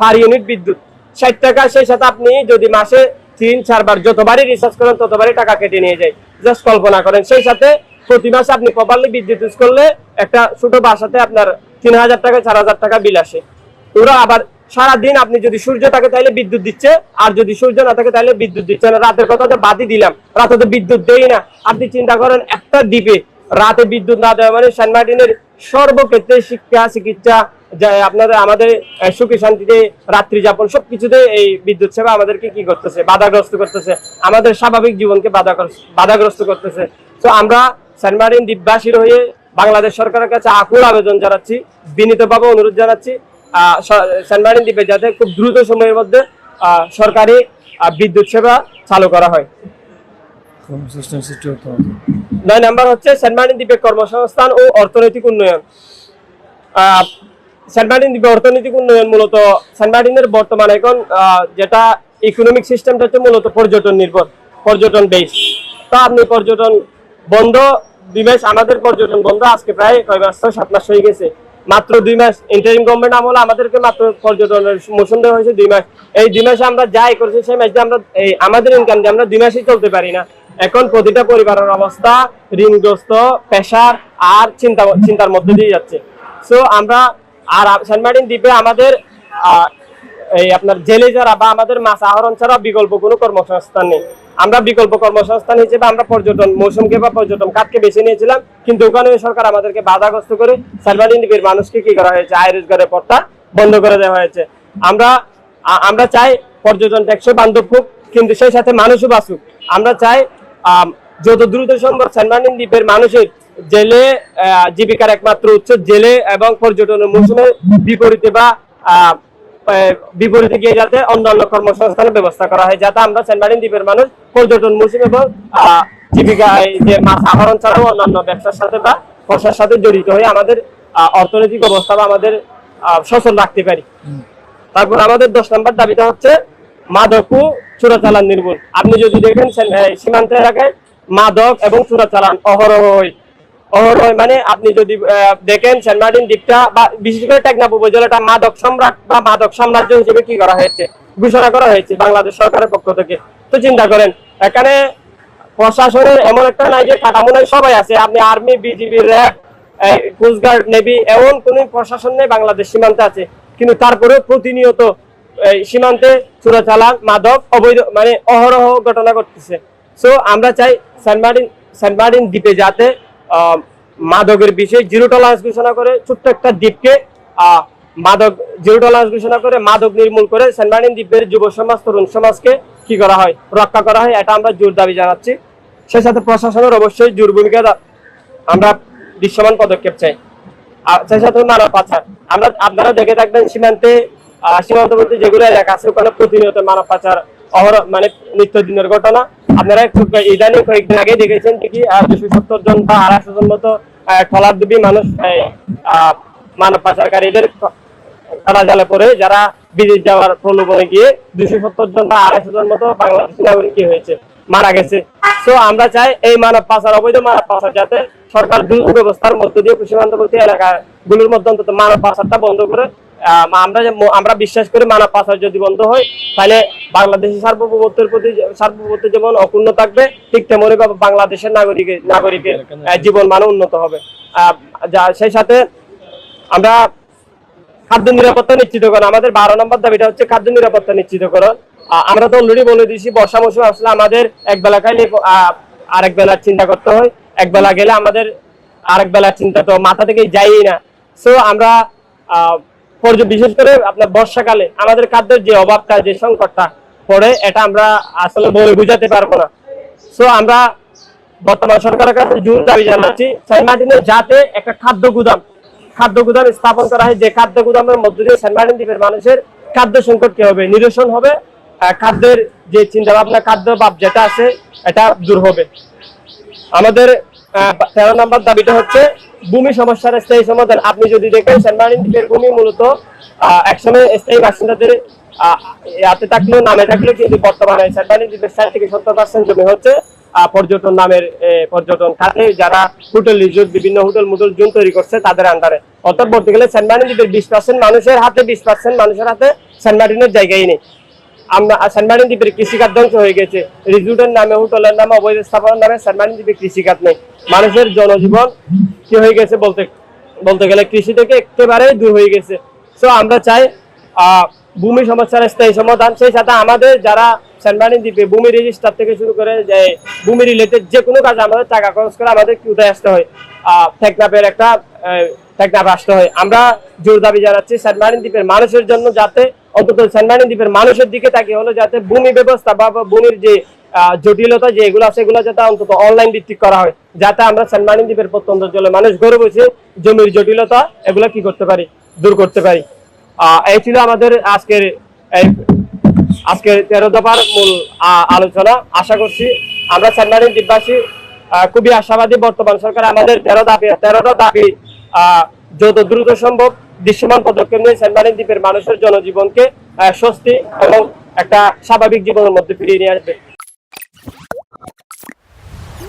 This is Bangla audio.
পার ইউনিট বিদ্যুৎ 60 টাকা। সেই সাথে আপনি যদি মাসে 3-4 বার যতবারই রিচার্জ করেন ততবারই টাকা কেটে নিয়ে যায়। জাস্ট কল্পনা করেন। সেই সাথে প্রতি মাসে আপনি প্রপারলি বিদ্যুৎ ইউজ করলে একটা ছোট বাসাতে আপনার 3000 টাকা 4000 টাকা বিল আসে। ওরা আবার সারাদিন আপনি যদি সূর্য থাকে তাহলে বিদ্যুৎ দিচ্ছে, আর যদি সূর্য না থাকে তাহলে বিদ্যুৎ দিচ্ছে না। রাতের কথা তো বাদই দিলাম, রাতে তো বিদ্যুৎ দেই না। আপনি চিন্তা করেন একটা দ্বীপে রাতে বিদ্যুৎ না দেওয়া মানে সেন্ট মার্টিনের সর্বক্ষেত্রে শিক্ষা, চিকিৎসা, আপনাদের আমাদের সুখী শান্তিতে রাত্রি যাপন সবকিছুতে এই বিদ্যুৎ সেবা আমাদেরকে কি করতেছে, বাধাগ্রস্ত করতেছে, আমাদের স্বাভাবিক জীবনকে বাধাগ্রস্ত করতেছে। তো আমরা সেন্ট মার্টিন দ্বীপবাসীর হয়ে বাংলাদেশ সরকারের কাছে আকুল আবেদন জানাচ্ছি, বিনীতভাবে অনুরোধ জানাচ্ছি সেন্ট মার্টিন দ্বীপে যাতে খুব দ্রুত সময়ের মধ্যে সরকারি বিদ্যুৎ সেবা চালু করা হয়। 9 নাম্বার হচ্ছে সেন্ট মার্টিন দ্বীপে কর্মসংস্থান ও অর্থনৈতিক উন্নয়ন। সেন্ট মার্টিন দ্বীপে অর্থনৈতিক উন্নয়ন মূলত সেন্ট মার্টিনের বর্তমানে এখন যেটা ইকোনমিক সিস্টেমটা হচ্ছে মূলত পর্যটন নির্ভর, পর্যটন বেস। তো আপনি পর্যটন বন্ধ 2 মাস, আমাদের পর্যটন বন্ধ আজকে প্রায় কয় মাস, 7 মাস হয়ে গেছে। মাত্র 2 মাস ইন্টারিম গভর্নমেন্ট আমলে আমাদেরকে মাত্র পর্যটনের মৌসুম দেওয়া হয়েছে 2 মাস। এই 2 মাসে আমরা যাই করছি সেই মাসে আমরা আমাদের ইনকাম দিয়ে আমরা 2 মাসই চলতে পারি না। এখন প্রতিটা পরিবারের অবস্থা ঋণগ্রস্ত, প্রেসার আর চিন্তার মধ্যে দিয়ে যাচ্ছে। সো আমরা আর সেন্ট মার্টিন দ্বীপে আমাদের এই আপনার জেলে যারা বা আমাদের মাছ আহরণ ছাড়া বিকল্প কোনো কর্মসংস্থান নেই। আমরা বিকল্প কর্মসংস্থান হিসেবে আমরা পর্যটন মৌসুমকে বা পর্যটন খাতকে বেছে নিয়েছিলাম, কিন্তু ওখানে সরকার আমাদেরকে বাধাগ্রস্ত করে সেন্ট মার্টিন দ্বীপের মানুষকে কি করা হয়েছে, আয় রোজগারের পথটা বন্ধ করে দেওয়া হয়েছে। আমরা চাই পর্যটন টেকসই বান্ধব হোক, কিন্তু সেই সাথে মানুষও বাঁচুক। আমরা চাই যত দ্রুত সম্ভব সেন্ট মার্টিন দ্বীপের মানুষের জেলে জীবিকার একমাত্র উৎস জেলে এবং পর্যটনের মৌসুমের বিপরীতে বা বিপরীতে গিয়ে যাতে অন্যান্য কর্মসংস্থানের ব্যবস্থা করা হয়, যাতে আমরা সেন্ট মার্টিন দ্বীপের মানুষ পর্যটন মৌসুম এবং জীবিকায় যে মাছ আহরণ ছাড়াও অন্যান্য ব্যবসার সাথে বা ব্যবসার সাথে জড়িত হয়ে আমাদের অর্থনৈতিক অবস্থা বা আমাদের সচল রাখতে পারি। তারপর আমাদের 10 নম্বর দাবিটা হচ্ছে মাদক ও চোরাচালান নির্মূল। আপনি যদি দেখেন সীমান্ত এলাকায় মাদক এবং চোরাচালান অহরহ মানে আপনি যদি দেখেন সেন্ট মার্টিন দ্বীপটা বা বিশেষ করে টেকনাফ উপজেলাটা মাদক সম্রাট বা মাদক সাম্রাজ্য হিসেবে কি করা হয়েছে, ঘোষণা করা হয়েছে বাংলাদেশ সরকারের পক্ষ থেকে। তো চিন্তা করেন এখানে প্রশাসনের এমন একটা নাই যে কাঠামো নাই, সবাই আছে। আপনি army, BGB, RAB, coastguard, navy, এমন কোন প্রশাসন নেই বাংলাদেশ সীমান্তে আছে, কিন্তু তারপরেও প্রতিনিয়ত সীমান্তে চোরাচালান, মাদক, অবৈধ মানে অহরহ ঘটনা ঘটতেছে। সো আমরা চাই সেন্ট মার্টিন দ্বীপে যাতে মাদকের বিষয়ে জিরো টলারেন্স ঘোষণা করে, ছোট্ট একটা দ্বীপকে জিরো টলারেন্স ঘোষণা করে মাদক নির্মূল করে সেন্ট মার্টিন দ্বীপের যুব সমাজ, তরুণ সমাজকে কি করা হয়, রক্ষা করা হয়। এটা আমরা জোর দাবি জানাচ্ছি। সেই সাথে প্রশাসনের অবশ্যই জোর ভূমিকা, আমরা দৃশ্যমান পদক্ষেপ চাই। আর সেই সাথে মানব পাচার, আপনারা দেখে থাকবেন সীমান্তবর্তী যেগুলো এলাকা আছে ওখানে প্রতিনিয়ত মানব পাচার মানে নিত্যদিনের ঘটনা। আপনারা ইদানিং কয়েকদিন আগে দেখেছেন কি 270 জন বা 250 জন মতো ট্রলার ডুবি মানুষ মানব পাচারকারীদের কাটা জালে পড়ে যারা বিদেশ যাওয়ার প্রলোভনে গিয়ে 270 জন বা 250 জন মতো বাংলাদেশি নাগরিক কি হয়েছে, মারা গেছে। তো আমরা চাই এই মানব পাচার, অবৈধ মানব পাচার যাতে সরকার দ্রুত ব্যবস্থার মধ্য দিয়ে সীমান্তবর্তী এলাকাগুলোর মধ্যে অন্তত মানব পাচারটা বন্ধ করে। আমরা বিশ্বাস করি মানব পাচার যদি বন্ধ হয় তাহলে বাংলাদেশের সার্বভৌমত্ব যেমন অক্ষুণ্ণ থাকবে, ঠিক তেমনি বাংলাদেশের নাগরিকের জীবন মান উন্নত হবে। সেই সাথে আমরা খাদ্য নিরাপত্তা নিশ্চিতকরণ, আমাদের 12 নম্বর দাবিটা হচ্ছে খাদ্য নিরাপত্তা নিশ্চিতকরণ। আমরা তো অলরেডি বলে দিয়েছি বর্ষা মৌসুম আসলে আমাদের এক বেলা খাইলে আরেক বেলার চিন্তা করতে হয়, এক বেলা গেলে আমাদের আরেক বেলার চিন্তা তো মাথা থেকে যায়ই না। সো আমরা বিশেষ করে আপনার বর্ষাকালে আমাদের খাদ্যের যে অভাবটা, যে সংকটটা পড়ে, এটা আমরা আসলে বলে বুঝাতে পারবো না। সো আমরা বর্তমান সরকারের কাছে জোর দাবি জানাচ্ছি সেন্ট মার্টিনের যাতে একটা খাদ্য গুদাম স্থাপন করা হয়, যে খাদ্য গুদামের মধ্য দিয়ে সেন্ট মার্টিন দ্বীপের মানুষের খাদ্য সংকট কি হবে, নিরসন হবে, খাদ্যের যে চিন্তা ভাবনা, খাদ্য ভাব যেটা আছে এটা দূর হবে। আমাদের 13 নম্বর দাবিটা হচ্ছে ভূমি সমস্যার স্থায়ী সমাধান। আপনি যদি দেখেন সেন্ট মার্টিন দ্বীপের ভূমি মূলত একসময় স্থায়ী বাসিন্দাদের হাতে থাকলেও নামে থাকলেও, কিন্তু বর্তমানে সেন্ট মার্টিন দ্বীপের 60 থেকে 70% জমি হচ্ছে পর্যটন নামের পর্যটন খাতে যারা হোটেল রিসোর্ট বিভিন্ন হোটেল মোটেল জোন তৈরি করছে তাদের আন্ডারে। অর্থাৎ বলতে গেলে সেন্ট মার্টিন দ্বীপের 20% মানুষের হাতে 20% মানুষের হাতে সেন্ট মার্টিনের জায়গায় নেই। আমরা সেন্ট মার্টিন দ্বীপের কৃষিখাত ধ্বংস হয়ে গেছে। রিসোর্টের নামে হোটেলের নামে অবৈধ স্থাপনার নামে সেন্ট মার্টিন দ্বীপে কৃষিখাত নেই। মানুষের জনজীবন কি হয়ে গেছে বলতে গেলে কৃষি থেকে একেবারে দূর হয়ে গেছে। সো আমরা চাই ভূমি সমস্যার স্থায়ী সমাধান, সেই সাথে আমাদের যারা সেন্ট মার্টিন দ্বীপে ভূমি রেজিস্টার থেকে শুরু করে যে ভূমি রিলেটেড যে কোনো কাজ আমাদের টাকা খরচ করে আমাদের উঠে আসতে হয়, টেকনাফের একটা টেকনাফ আসতে হয়। আমরা জোর দাবি জানাচ্ছি সেন্ট মার্টিন দ্বীপের মানুষের জন্য, যাতে অন্তত সেন্ট মার্টিন দ্বীপের মানুষের দিকে তাকিয়ে হলো যাতে ভূমি ব্যবস্থা বা ভূমির যে জটিলতা যে এগুলো আছে এগুলো যাতে অন্তত অনলাইন ভিত্তিক করা হয়, যাতে আমরা সেন্ট মার্টিন দ্বীপের প্রত্যন্ত অঞ্চলে মানুষ ঘরে বসে জমির জটিলতা এগুলো কি করতে পারি, দূর করতে পারি। এই ছিল আমাদের আজকের 13 দফার মূল আলোচনা। আশা করছি আমরা সেন্ট মার্টিন দ্বীপবাসী খুবই আশাবাদী। বর্তমান সরকার আমাদের 13টা দাবি যত দ্রুত সম্ভব দৃশ্যমান পদক্ষেপ নিয়ে সেন্ট মার্টিন দ্বীপের মানুষের জনজীবনকে স্বস্তি এবং একটা স্বাভাবিক জীবনের মধ্যে ফিরিয়ে নিয়ে আসবে।